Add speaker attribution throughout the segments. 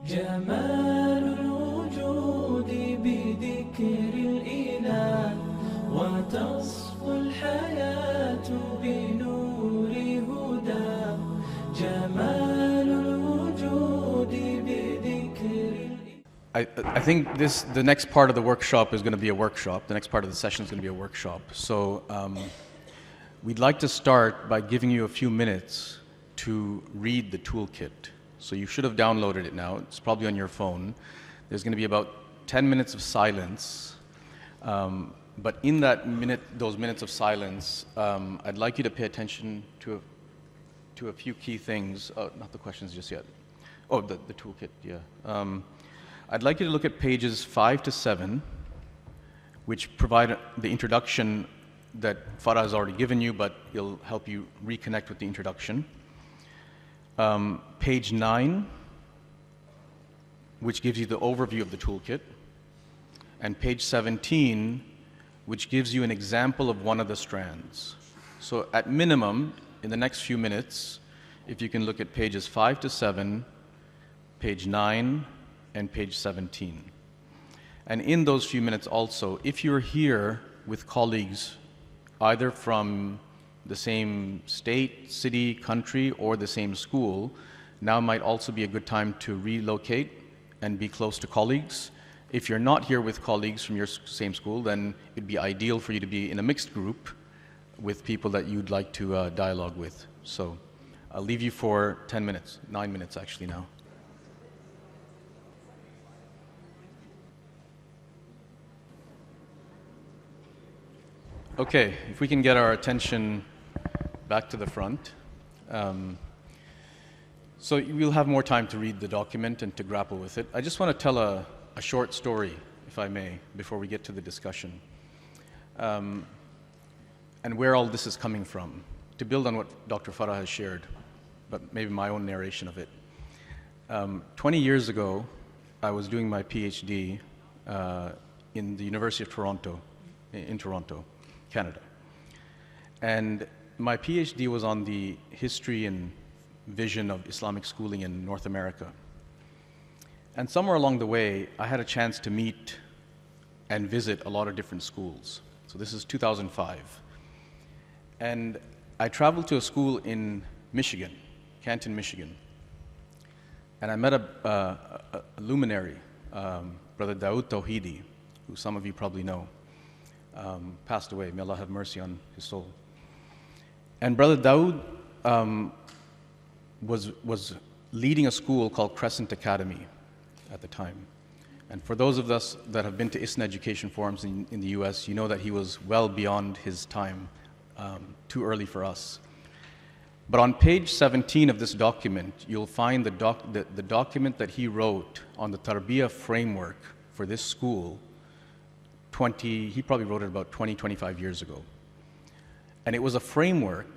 Speaker 1: جمال الوجود بذكر الإله وتصفو الحياة بنور هدى جمال الوجود بذكر
Speaker 2: I think the next part of the workshop is going to be a workshop. The next part of the session is going to be a workshop. So we'd like to start by giving you a few minutes to read the toolkit. So you should have downloaded it now. It's probably on your phone. There's going to be about 10 minutes of silence. But in those minutes of silence, I'd like you to pay attention to a few key things. Not the questions just yet. Oh, the toolkit, yeah. I'd like you to look at pages 5 to 7, which provide the introduction that Farah has already given you, but it'll help you reconnect with the introduction. Page 9, which gives you the overview of the toolkit. And page 17, which gives you an example of one of the strands. So at minimum, in the next few minutes, if you can look at pages 5 to 7, page 9, and page 17. And in those few minutes also, if you're here with colleagues either from the same state, city, country, or the same school, now might also be a good time to relocate and be close to colleagues. If you're not here with colleagues from your same school, then it'd be ideal for you to be in a mixed group with people that you'd like to dialogue with. So I'll leave you for 10 minutes, 9 minutes actually now. Okay, if we can get our attention back to the front. So we'll have more time to read the document and to grapple with it. I just want to tell a short story, if I may, before we get to the discussion. And where all this is coming from, to build on what Dr. Farah has shared, but maybe my own narration of it. 20 years ago, I was doing my PhD in the University of Toronto, in Toronto, Canada. And my PhD was on the history and vision of Islamic schooling in North America. And somewhere along the way, I had a chance to meet and visit a lot of different schools. So this is 2005. And I traveled to a school in Michigan, Canton, Michigan. And I met a luminary, Brother Daoud Tawhidi, who some of you probably know. Passed away. May Allah have mercy on his soul. And Brother Daoud was leading a school called Crescent Academy at the time. And for those of us that have been to ISNA education forums in the US, you know that he was well beyond his time, too early for us. But on page 17 of this document, you'll find the document that he wrote on the Tarbiyah framework for this school. He probably wrote it about 20, 25 years ago. And it was a framework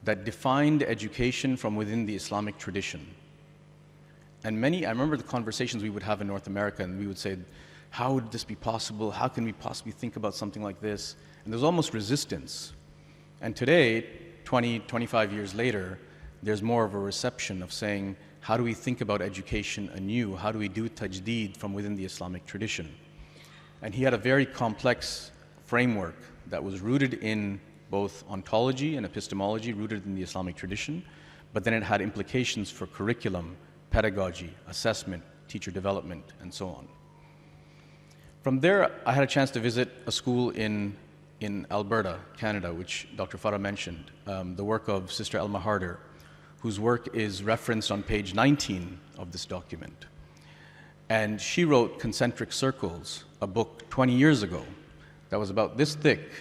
Speaker 2: that defined education from within the Islamic tradition. And I remember the conversations we would have in North America, and we would say, how would this be possible? How can we possibly think about something like this? And there's almost resistance. And today, 20, 25 years later, there's more of a reception of saying, how do we think about education anew? How do we do tajdeed from within the Islamic tradition? And he had a very complex framework that was rooted in both ontology and epistemology, rooted in the Islamic tradition, but then it had implications for curriculum, pedagogy, assessment, teacher development, and so on. From there, I had a chance to visit a school in Alberta, Canada, which Dr. Farah mentioned, the work of Sister Elma Harder, whose work is referenced on page 19 of this document. And she wrote Concentric Circles, a book 20 years ago that was about this thick,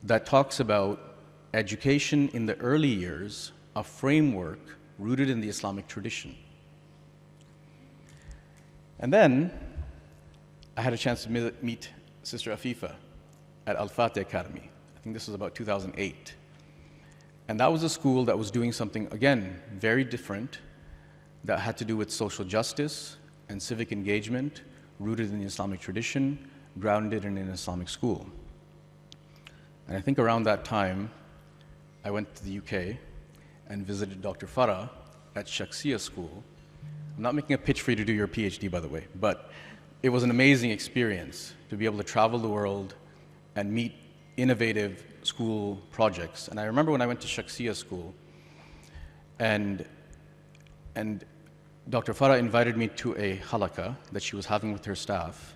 Speaker 2: that talks about education in the early years, a framework rooted in the Islamic tradition. And then I had a chance to meet Sister Afifa at Al-Fateh Academy. I think this was about 2008. And that was a school that was doing something, again, very different, that had to do with social justice and civic engagement, rooted in the Islamic tradition, grounded in an Islamic school. And I think around that time, I went to the UK and visited Dr. Farah at Shakhsiya School, I'm not making a pitch for you to do your PhD, by the way, but it was an amazing experience to be able to travel the world and meet innovative school projects. And I remember when I went to Shakhsiya school, and Dr. Farah invited me to a halaqah that she was having with her staff,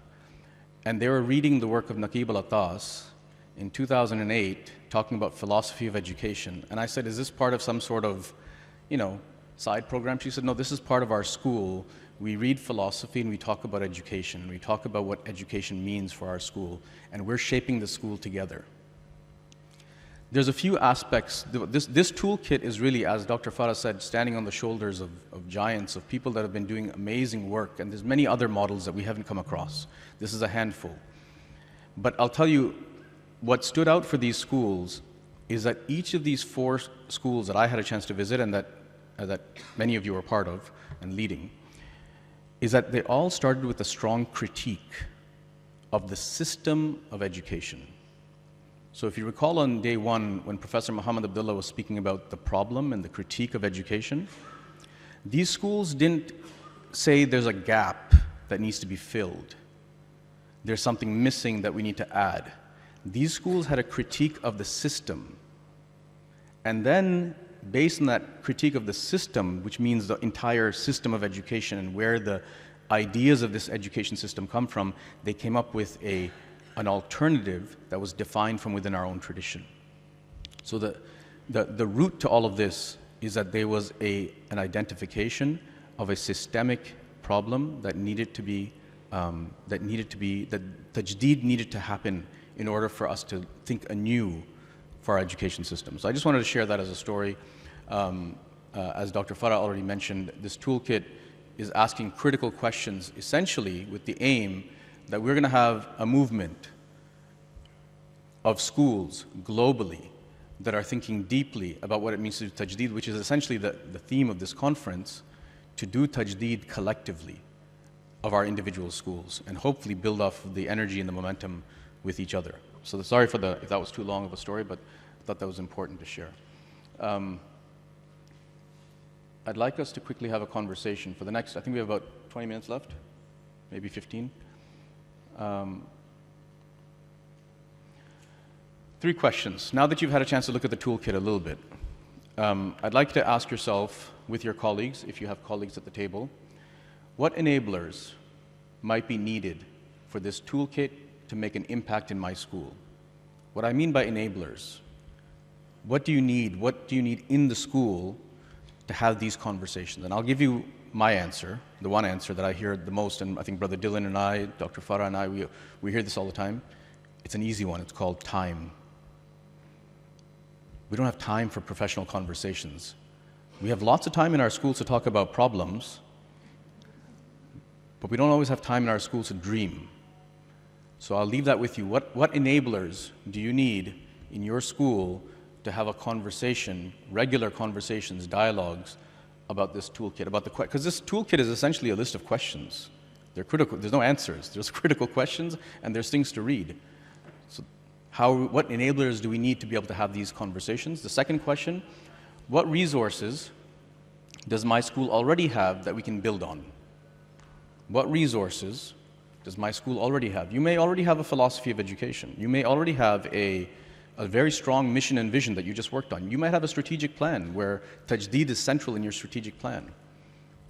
Speaker 2: and they were reading the work of Naqib al-Attas in 2008, talking about philosophy of education. And I said, is this part of some sort of, side program? She said, no, this is part of our school. We read philosophy and we talk about education. We talk about what education means for our school, and we're shaping the school together. There's a few aspects. This toolkit is really, as Dr. Farah said, standing on the shoulders of giants, of people that have been doing amazing work, and there's many other models that we haven't come across. This is a handful. But I'll tell you, what stood out for these schools is that each of these 4 schools that I had a chance to visit and that many of you are part of and leading, is that they all started with a strong critique of the system of education. So if you recall on day 1, when Professor Muhammad Abdullah was speaking about the problem and the critique of education, these schools didn't say there's a gap that needs to be filled. There's something missing that we need to add. These schools had a critique of the system. And then, based on that critique of the system, which means the entire system of education and where the ideas of this education system come from, they came up with an alternative that was defined from within our own tradition. So the root to all of this is that there was an identification of a systemic problem that tajdeed needed to happen in order for us to think anew for our education system. So I just wanted to share that as a story. As Dr. Farah already mentioned, this toolkit is asking critical questions, essentially with the aim that we're going to have a movement of schools globally that are thinking deeply about what it means to do tajdeed, which is essentially the theme of this conference, to do tajdeed collectively of our individual schools and hopefully build off the energy and the momentum with each other. So sorry if that was too long of a story, but I thought that was important to share. I'd like us to quickly have a conversation for the next, I think we have about 20 minutes left, maybe 15. 3 questions. Now that you've had a chance to look at the toolkit a little bit, I'd like to ask yourself, with your colleagues, if you have colleagues at the table, what enablers might be needed for this toolkit to make an impact in my school? What I mean by enablers, what do you need? What do you need in the school to have these conversations? And I'll give you my answer, the one answer that I hear the most, and I think Brother Dylan and I, Dr. Farah and I, we hear this all the time. It's an easy one. It's called time. We don't have time for professional conversations. We have lots of time in our schools to talk about problems, but we don't always have time in our schools to dream. So I'll leave that with you. What enablers do you need in your school to have a conversation, regular conversations, dialogues about this toolkit, because this toolkit is essentially a list of questions. They're critical. There's no answers. There's critical questions, and there's things to read. So what enablers do we need to be able to have these conversations? The second question, what resources does my school already have that we can build on? What resources does my school already have? You may already have a philosophy of education. You may already have a very strong mission and vision that you just worked on. You might have a strategic plan where tajdeed is central in your strategic plan.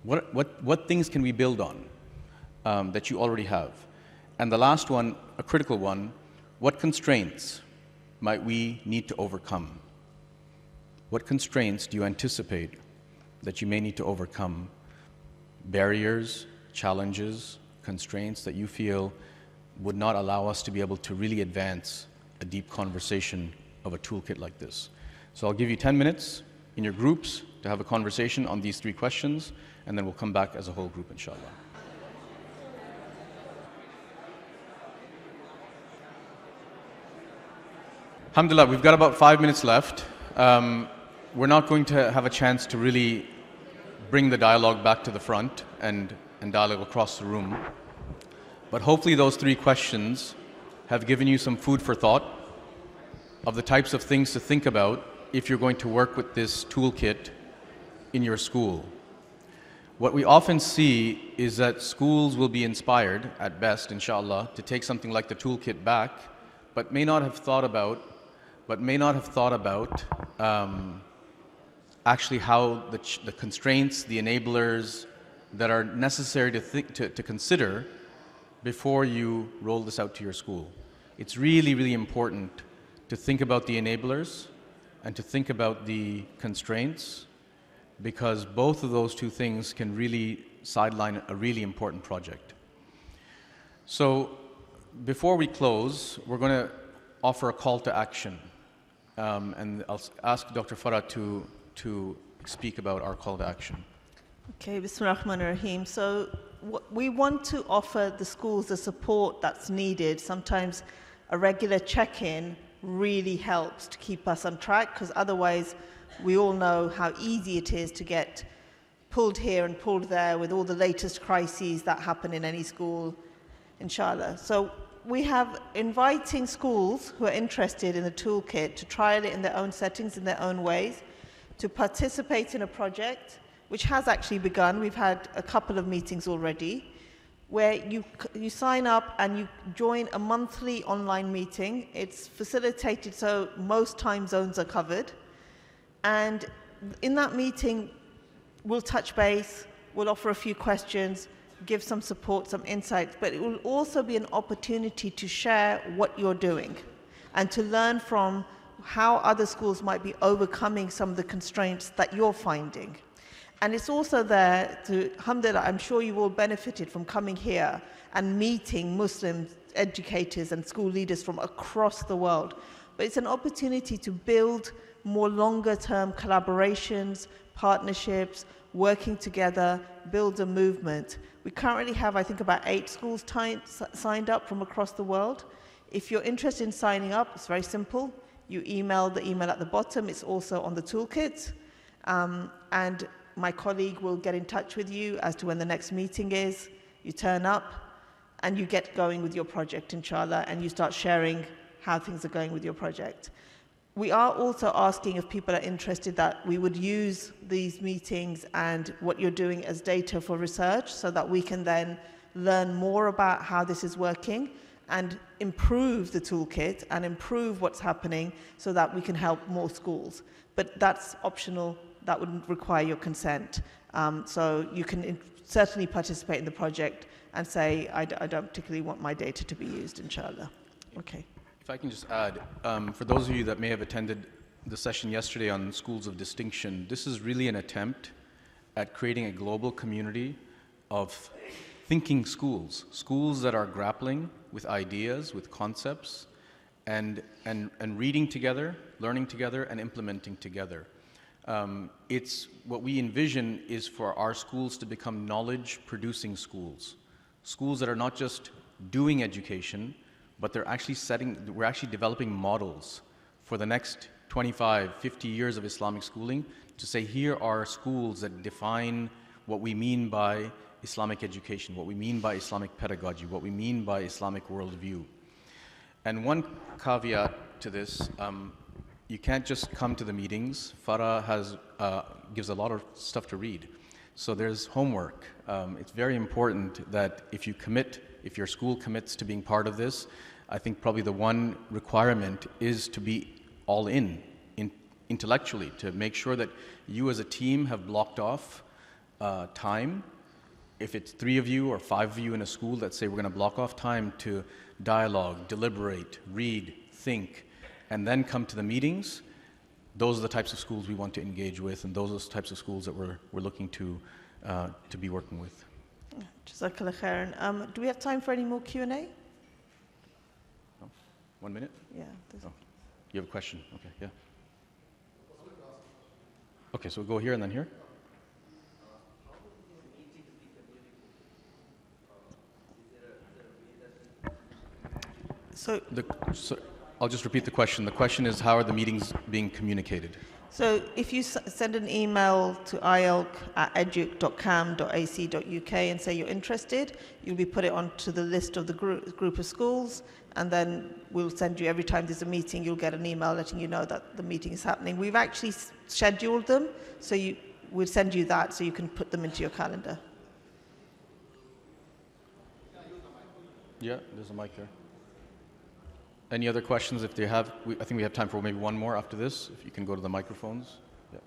Speaker 2: What things can we build on that you already have? And the last one, a critical one, what constraints might we need to overcome? What constraints do you anticipate that you may need to overcome? Barriers, challenges, constraints that you feel would not allow us to be able to really advance a deep conversation of a toolkit like this. So I'll give you 10 minutes in your groups to have a conversation on these 3 questions, and then we'll come back as a whole group, inshallah. Alhamdulillah, we've got about 5 minutes left. We're not going to have a chance to really bring the dialogue back to the front and dialogue across the room. But hopefully those 3 questions have given you some food for thought of the types of things to think about if you're going to work with this toolkit in your school. What we often see is that schools will be inspired, at best, inshallah, to take something like the toolkit back, but may not have thought about actually how the constraints, the enablers that are necessary to consider before you roll this out to your school. It's really, really important to think about the enablers and to think about the constraints, because both of those two things can really sideline a really important project. So before we close, we're going to offer a call to action. And I'll ask Dr. Farah to speak about our call to action.
Speaker 3: Okay, Bismillah ar-Rahman ar-Rahim. So we want to offer the schools the support that's needed. Sometimes a regular check-in really helps to keep us on track, because otherwise we all know how easy it is to get pulled here and pulled there with all the latest crises that happen in any school, inshallah. So we have inviting schools who are interested in the toolkit to trial it in their own settings, in their own ways, to participate in a project, which has actually begun. We've had a couple of meetings already, where you sign up and you join a monthly online meeting. It's facilitated so most time zones are covered. And in that meeting, we'll touch base, we'll offer a few questions, give some support, some insights, but it will also be an opportunity to share what you're doing and to learn from how other schools might be overcoming some of the constraints that you're finding. And it's also there to, alhamdulillah, I'm sure you've all benefited from coming here and meeting Muslim educators and school leaders from across the world. But it's an opportunity to build more longer-term collaborations, partnerships, working together, build a movement. We currently have, I think, about 8 schools signed up from across the world. If you're interested in signing up, it's very simple. You email the email at the bottom. It's also on the toolkit. And my colleague will get in touch with you as to when the next meeting is. You turn up and you get going with your project, inshallah, and you start sharing how things are going with your project. We are also asking if people are interested that we would use these meetings and what you're doing as data for research, so that we can then learn more about how this is working and improve the toolkit and improve what's happening so that we can help more schools. But that's optional. That would require your consent. So you can certainly participate in the project and say, I don't particularly want my data to be used, inshallah. Okay.
Speaker 2: If I can just add, for those of you that may have attended the session yesterday on schools of distinction, this is really an attempt at creating a global community of thinking schools, schools that are grappling with ideas, with concepts, and reading together, learning together, and implementing together. It's what we envision is for our schools to become knowledge-producing schools, schools that are not just doing education, but we're actually developing models for the next 25, 50 years of Islamic schooling to say, here are schools that define what we mean by Islamic education, what we mean by Islamic pedagogy, what we mean by Islamic worldview. And one caveat to this, you can't just come to the meetings. Farah gives a lot of stuff to read. So there's homework. It's very important that if your school commits to being part of this, I think probably the one requirement is to be all in intellectually, to make sure that you as a team have blocked off time. If it's 3 of you or 5 of you in a school that say we're going to block off time to dialogue, deliberate, read, think, and then come to the meetings, those are the types of schools we want to engage with, and those are the types of schools that we're looking to be working with.
Speaker 3: Jazakallah khairan. Do we have time for any more Q&A?
Speaker 2: 1 minute?
Speaker 3: Yeah.
Speaker 2: Oh, you have a question? Okay, yeah. Okay, so we'll go here and then here.
Speaker 3: So
Speaker 2: I'll just repeat the question. The question is, how are the meetings being communicated?
Speaker 3: So if you send an email to ielk@educ.cam.ac.uk and say you're interested, you'll be put it onto the list of the group of schools, and then we'll send you, every time there's a meeting, you'll get an email letting you know that the meeting is happening. We've actually scheduled them, so we'll send you that so you can put them into your calendar.
Speaker 2: Yeah, there's a mic there. Any other questions? If they have, I think we have time for maybe one more after this. If you can go to the microphones. Yeah.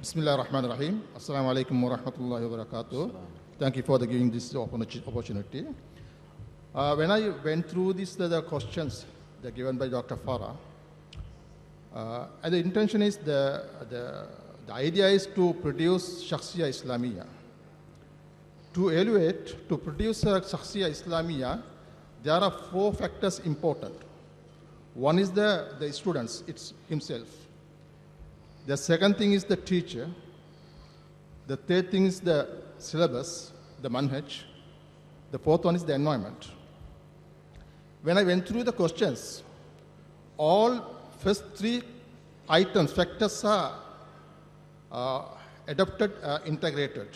Speaker 4: Bismillah ar-Rahman ar-Rahim. Assalamu alaikum wa rahmatullahi wa barakatuh. Thank you for giving this opportunity. When I went through the questions given by Dr. Farah, and the intention is the idea is to produce Shakhsiya Islamiyya. To evaluate, to produce a Shakhsiya Islamiyya, there are 4 factors important. One is the students himself. The second thing is the teacher. The third thing is the syllabus, the manhaj. The fourth one is the environment. When I went through the questions, all first 3 items, factors are adopted, integrated.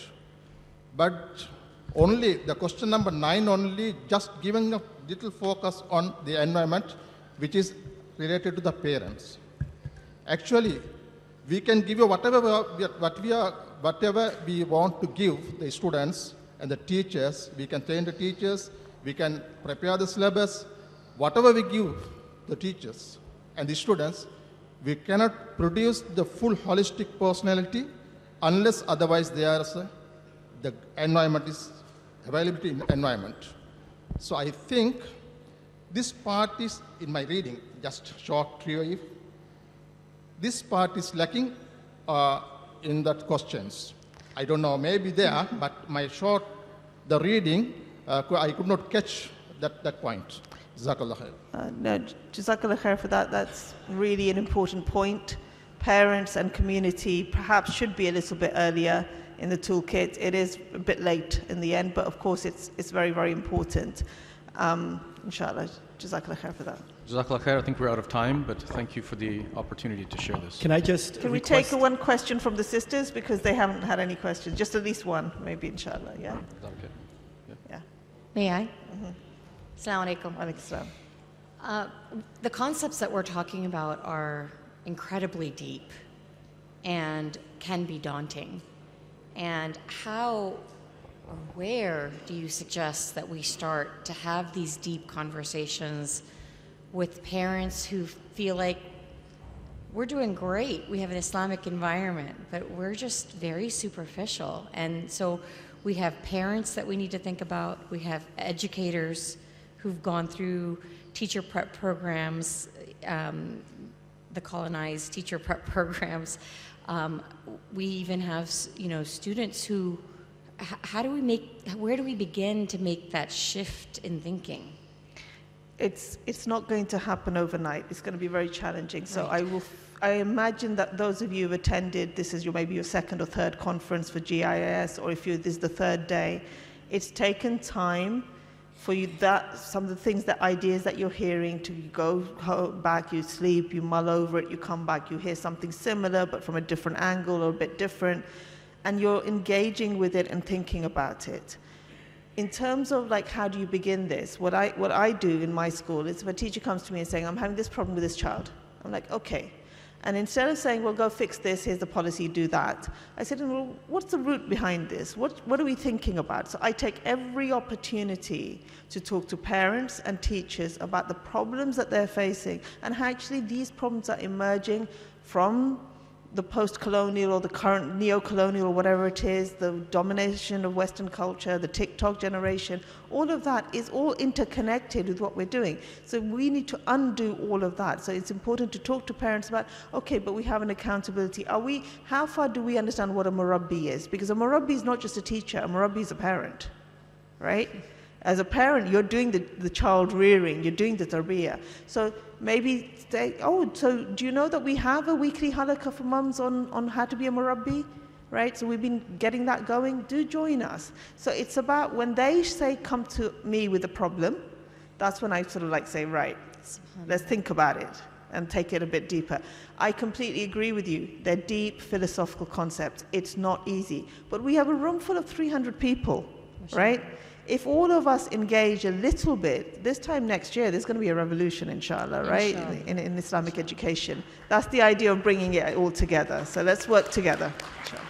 Speaker 4: But only the question number 9 only just giving a little focus on the environment, which is related to the parents. Actually, we can give you whatever we want to give the students and the teachers. We can train the teachers, we can prepare the syllabus. Whatever we give the teachers and the students, we cannot produce the full holistic personality unless otherwise the environment is availability in environment. So I think this part is, in my reading, just short review, this part is lacking in that questions. I don't know, maybe there, but the reading, I could not catch that point. Jazakallah khair.
Speaker 3: No, Jazakallah khair for that. That's really an important point. Parents and community perhaps should be a little bit earlier in the toolkit. It is a bit late in the end, but of course it's very, very important. Inshallah, Jazakallah khair for that.
Speaker 2: Jazakallah khair. I think we're out of time, but thank you for the opportunity to share this.
Speaker 3: Can we take one question from the sisters, because they haven't had any questions? Just at least one, maybe, inshallah. Yeah.
Speaker 2: Is that okay?
Speaker 3: Yeah.
Speaker 5: May I? Assalamu alaikum.
Speaker 3: Alaikum salam.
Speaker 5: The concepts that we're talking about are incredibly deep and can be daunting. And how or where do you suggest that we start to have these deep conversations with parents who feel like we're doing great, we have an Islamic environment, but we're just very superficial? And so we have parents that we need to think about, we have educators who've gone through teacher prep programs, the colonized teacher prep programs. We even have, students who, where do we begin to make that shift in thinking?
Speaker 3: It's not going to happen overnight. It's going to be very challenging. So
Speaker 5: Right.
Speaker 3: I imagine that those of you who've attended, this is maybe your 2nd or 3rd conference for GIS, or if this is the 3rd day, it's taken time for you, some of the things, the ideas that you're hearing, to go back, you sleep, you mull over it, you come back, you hear something similar but from a different angle or a bit different, and you're engaging with it and thinking about it. In terms of how do you begin this, what I do in my school is, if a teacher comes to me and saying, I'm having this problem with this child, I'm like, okay. And instead of saying, well, go fix this, here's the policy, do that, I said, well, what's the root behind this? What are we thinking about? So I take every opportunity to talk to parents and teachers about the problems that they're facing, and how actually these problems are emerging from the post-colonial or the current neo-colonial or whatever it is, the domination of Western culture, the TikTok generation, all of that is all interconnected with what we're doing. So we need to undo all of that. So it's important to talk to parents about, okay, but we have an accountability. How far do we understand what a murabbi is? Because a murabbi is not just a teacher, a murabbi is a parent, right? As a parent, you're doing the child rearing, you're doing the tarbiyah. So maybe say, so do you know that we have a weekly halaqah for mums on how to be a murabbi? Right? So we've been getting that going. Do join us. So it's about when they say, come to me with a problem, that's when I sort of say, right, let's think about it and take it a bit deeper. I completely agree with you. They're deep philosophical concepts. It's not easy. But we have a room full of 300 people, right? if all of us engage a little bit, this time next year, there's going to be a revolution, inshallah, right? In Islamic education. That's the idea of bringing it all together. So let's work together. Inshallah.